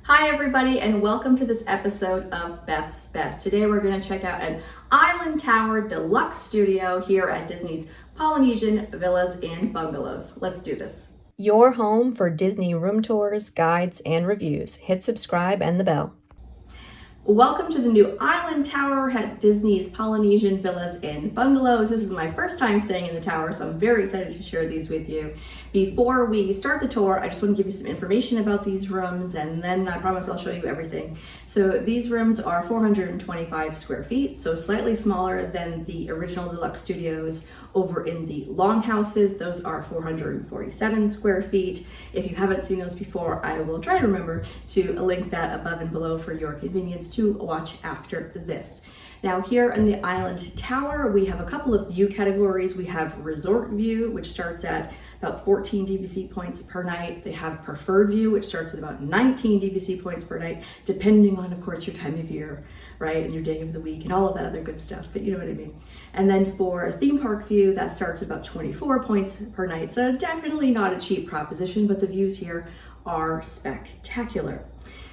Hi everybody, and welcome to this episode of Beth's Best. Today we're going to check out an Island Tower Deluxe Studio here at Disney's Polynesian Villas and Bungalows. Let's do this. Your home for Disney room tours, guides, and reviews. Hit subscribe and the bell. Welcome to the new Island Tower at Disney's Polynesian Villas and Bungalows. This is my first time staying in the tower, so I'm very excited to share these with you. Before we start the tour, I just want to give you some information about these rooms, and then I promise I'll show you everything. So these rooms are 425 square feet, so slightly smaller than the original deluxe studios over in the longhouses. Those are 447 square feet. If you haven't seen those before, I will try to remember to link that above and below for your convenience to watch after this. Now here in the Island Tower, we have a couple of view categories. We have Resort View, which starts at about 14 DVC points per night. They have Preferred View, which starts at about 19 DVC points per night, depending on, of course, your time of year, right, and your day of the week and all of that other good stuff, but you know what I mean. And then for Theme Park View, that starts at about 24 points per night. So definitely not a cheap proposition, but the views here are spectacular.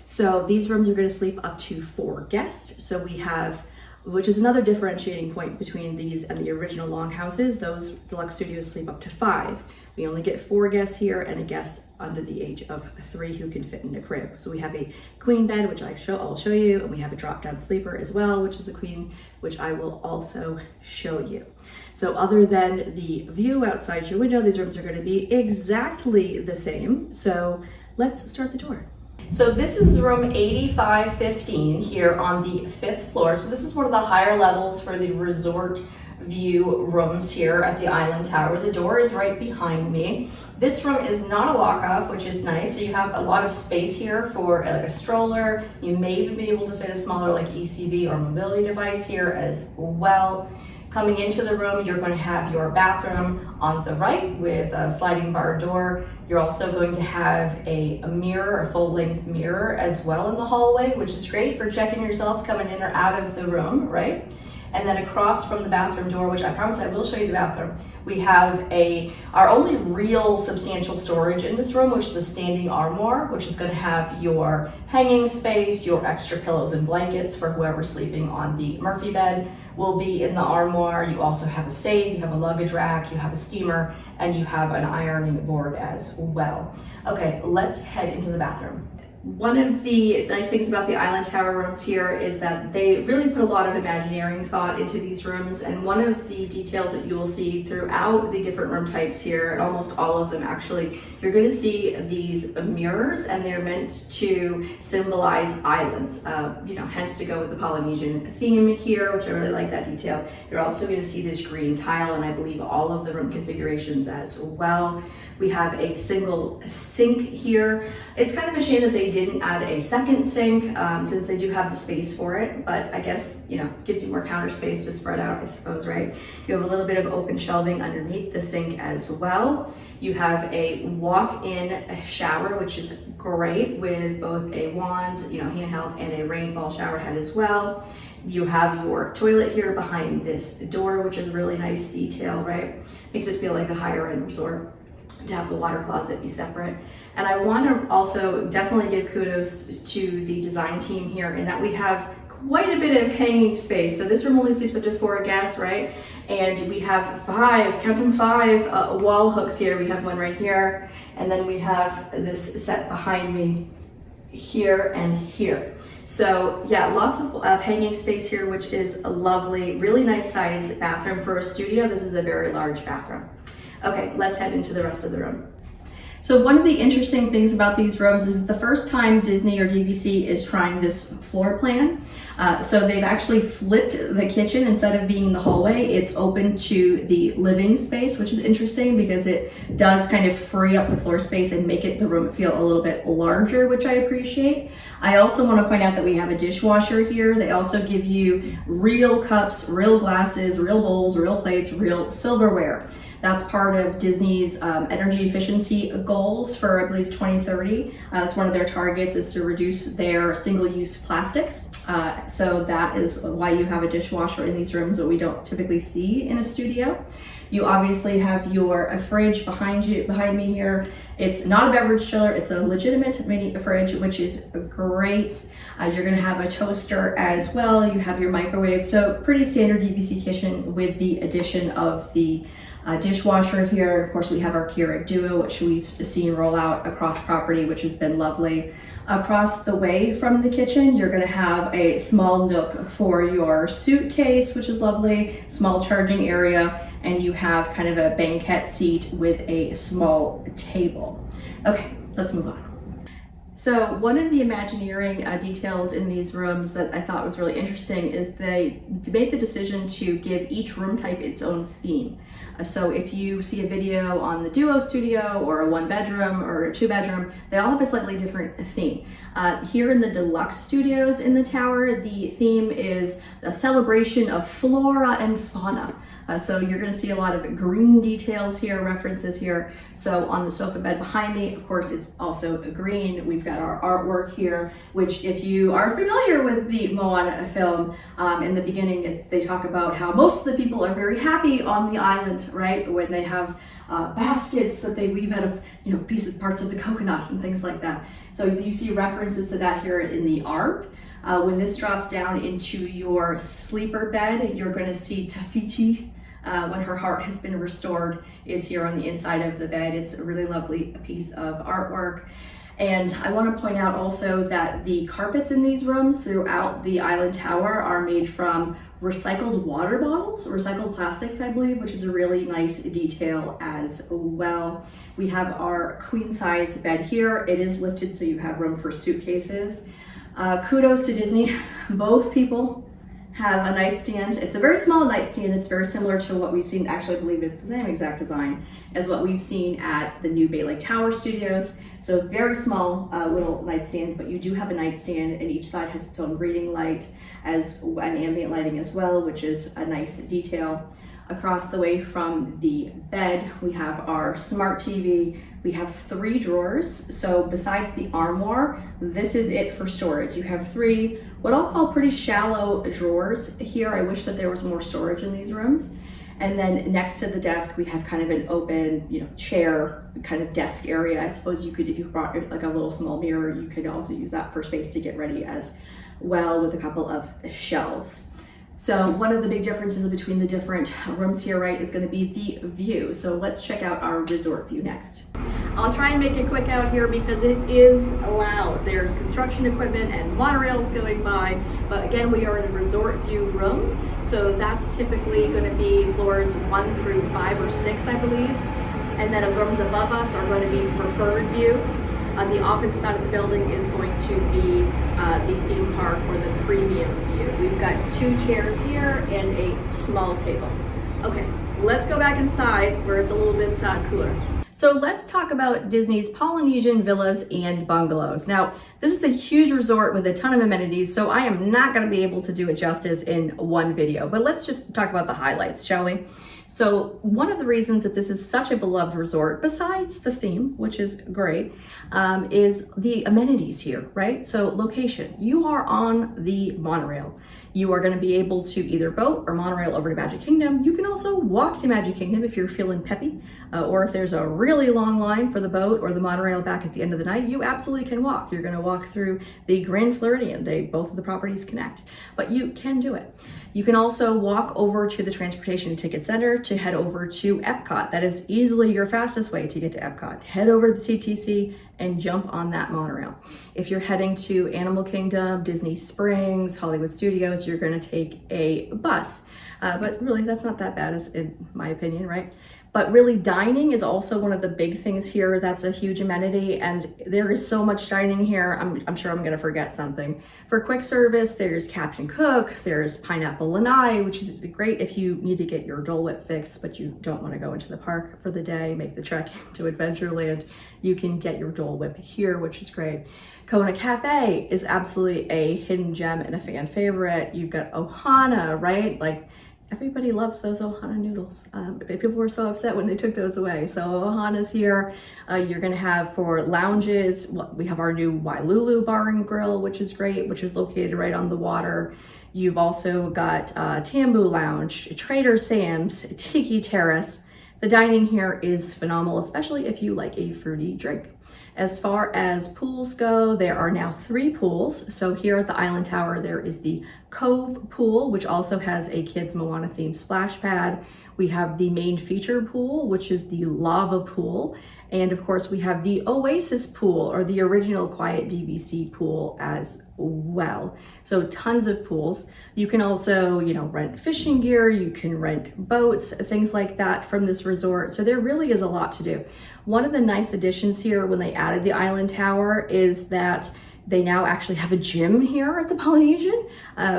So these rooms are going to sleep up to 4 guests. So we have, which is another differentiating point between these and the original longhouses. Those deluxe studios sleep up to 5. We only get 4 guests here and a guest under the age of 3 who can fit in a crib. So we have a queen bed, which I'll show you, and we have a drop-down sleeper as well, which is a queen, which I will also show you. So other than the view outside your window, these rooms are going to be exactly the same. So let's start the tour. So this is room 8515 here on the 5th floor. So this is one of the higher levels for the resort view rooms here at the Island Tower. The door is right behind me. This room is not a lock-off, which is nice. So you have a lot of space here for like a stroller. You may even be able to fit a smaller like ECV or mobility device here as well. Coming into the room, you're going to have your bathroom on the right with a sliding bar door. You're also going to have a mirror, a full-length mirror as well in the hallway, which is great for checking yourself coming in or out of the room, right? And then across from the bathroom door, which I promise I will show you the bathroom, we have our only real substantial storage in this room, which is a standing armoire, which is going to have your hanging space, your extra pillows and blankets for whoever's sleeping on the Murphy bed will be in the armoire. You also have a safe, you have a luggage rack, you have a steamer, and you have an ironing board as well. Okay, let's head into the bathroom. One of the nice things about the Island Tower rooms here is that they really put a lot of Imagineering thought into these rooms, and one of the details that you will see throughout the different room types here, and almost all of them actually, you're going to see these mirrors, and they're meant to symbolize islands, hence to go with the Polynesian theme here, which I really like that detail. You're also going to see this green tile, and I believe all of the room configurations as well. We have a single sink here. It's kind of a shame that they didn't add a second sink since they do have the space for it, but I guess, gives you more counter space to spread out, I suppose, right? You have a little bit of open shelving underneath the sink as well. You have a walk-in shower, which is great with both a wand, handheld, and a rainfall shower head as well. You have your toilet here behind this door, which is a really nice detail, right? Makes it feel like a higher end resort to have the water closet be separate. And I want to also definitely give kudos to the design team here in that we have quite a bit of hanging space. So this room only sleeps up to 4 guests, right? And we have 5, count them 5 wall hooks here. We have one right here, and then we have this set behind me here and here. So yeah, lots of hanging space here, which is a lovely, really nice size bathroom for a studio. This is a very large bathroom. Okay, let's head into the rest of the room. So one of the interesting things about these rooms is the first time Disney or DVC is trying this floor plan. So they've actually flipped the kitchen. Instead of being in the hallway, it's open to the living space, which is interesting because it does kind of free up the floor space and make the room feel a little bit larger, which I appreciate. I also want to point out that we have a dishwasher here. They also give you real cups, real glasses, real bowls, real plates, real silverware. That's part of Disney's energy efficiency goals for, I believe, 2030. That's one of their targets, is to reduce their single-use plastics. So that is why you have a dishwasher in these rooms that we don't typically see in a studio. You obviously have your fridge behind me here. It's not a beverage chiller, it's a legitimate mini fridge, which is great. You're gonna have a toaster as well. You have your microwave. So pretty standard DVC kitchen with the addition of the dishwasher here. Of course, we have our Keurig Duo, which we've seen roll out across property, which has been lovely. Across the way from the kitchen, you're gonna have a small nook for your suitcase, which is lovely, small charging area, and you have kind of a banquette seat with a small table. Okay, let's move on. So one of the Imagineering details in these rooms that I thought was really interesting is they made the decision to give each room type its own theme. So if you see a video on the Duo Studio or a 1-bedroom or a 2-bedroom, they all have a slightly different theme. Here in the Deluxe Studios in the tower, the theme is a celebration of flora and fauna. So you're gonna see a lot of green details here, references here. So on the sofa bed behind me, of course, it's also green. We've got our artwork here, which if you are familiar with the Moana film, in the beginning, they talk about how most of the people are very happy on the island, right? When they have baskets that they weave out of, parts of the coconut and things like that. So you see references to that here in the art. When this drops down into your sleeper bed, you're going to see Tafiti, when her heart has been restored, is here on the inside of the bed. It's a really lovely piece of artwork. And I want to point out also that the carpets in these rooms throughout the Island Tower are made from recycled water bottles, recycled plastics, I believe, which is a really nice detail as well. We have our queen size bed here. It is lifted so you have room for suitcases. Kudos to Disney. Both people have a nightstand. It's a very small nightstand. It's very similar to what we've seen. Actually, I believe it's the same exact design as what we've seen at the new Bay Lake Tower Studios. So very small little nightstand, but you do have a nightstand, and each side has its own reading light and ambient lighting as well, which is a nice detail. Across the way from the bed, we have our smart TV. We have 3 drawers. So besides the armoire, this is it for storage. You have 3, what I'll call pretty shallow drawers here. I wish that there was more storage in these rooms. And then next to the desk, we have kind of an open, chair kind of desk area. I suppose you could, if you brought like a little small mirror, you could also use that for space to get ready as well, with a couple of shelves. So one of the big differences between the different rooms here, right, is going to be the view. So let's check out our resort view next. I'll try and make it quick out here because it is loud. There's construction equipment and monorails going by, but again, we are in the resort view room. So that's typically going to be floors 1 through 5 or 6, I believe. And then rooms above us are going to be preferred view. On the opposite side of the building is going to be the theme park or the premium view. We've got 2 chairs here and a small table. Okay, let's go back inside where it's a little bit cooler. So let's talk about Disney's Polynesian Villas and Bungalows. Now, this is a huge resort with a ton of amenities, so I am not going to be able to do it justice in one video, but let's just talk about the highlights, shall we? So one of the reasons that this is such a beloved resort, besides the theme, which is great, is the amenities here, right? So location, you are on the monorail. You are going to be able to either boat or monorail over to Magic Kingdom. You can also walk to Magic Kingdom if you're feeling peppy, or if there's a really long line for the boat or the monorail back at the end of the night, you absolutely can walk. You're going to walk through the Grand Floridian. Both of the properties connect, but you can do it. You can also walk over to the Transportation and Ticket Center to head over to Epcot. That is easily your fastest way to get to Epcot. Head over to the CTC and jump on that monorail. If you're heading to Animal Kingdom, Disney Springs, Hollywood Studios, you're going to take a bus. But really, that's not that bad, in my opinion, right? But really, dining is also one of the big things here. That's a huge amenity, and there is so much dining here. I'm sure I'm gonna forget something. For quick service, there's Captain Cook's, there's Pineapple Lanai, which is great if you need to get your Dole Whip fix, but you don't wanna go into the park for the day, make the trek to Adventureland. You can get your Dole Whip here, which is great. Kona Cafe is absolutely a hidden gem and a fan favorite. You've got Ohana, right? Like, Everybody loves those Ohana noodles. People were so upset when they took those away. So Ohana's here. You're gonna have for lounges, we have our new Wailulu Bar and Grill, which is great, which is located right on the water. You've also got Tambu Lounge, Trader Sam's, Tiki Terrace. The dining here is phenomenal, especially if you like a fruity drink. As far as pools go, there are now 3 pools. So here at the Island Tower, there is the Cove Pool, which also has a kids Moana themed splash pad. We have the main feature pool, which is the lava pool. And of course, we have the Oasis Pool, or the original Quiet DVC pool as well. So tons of pools. You can also, rent fishing gear, you can rent boats, things like that from this resort. So there really is a lot to do. One of the nice additions here when they added the Island Tower is that they now actually have a gym here at the Polynesian.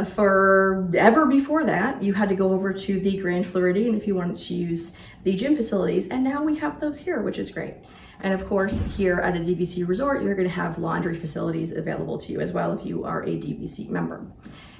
Forever before that, you had to go over to the Grand Floridian if you wanted to use the gym facilities, and now we have those here, which is great. And of course, here at a DVC resort, you're gonna have laundry facilities available to you as well if you are a DVC member.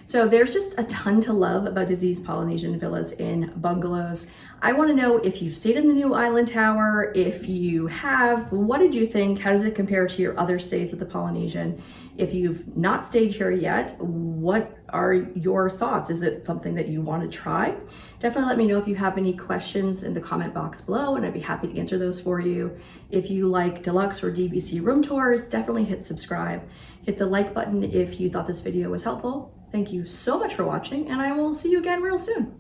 So there's just a ton to love about Disney's Polynesian Villas and Bungalows. I want to know if you've stayed in the new Island Tower. If you have, what did you think? How does it compare to your other stays at the Polynesian? If you've not stayed here yet, what are your thoughts? Is it something that you want to try? Definitely let me know if you have any questions in the comment box below, and I'd be happy to answer those for you. If you like deluxe or DVC room tours, definitely hit subscribe. Hit the like button if you thought this video was helpful. Thank you so much for watching, and I will see you again real soon.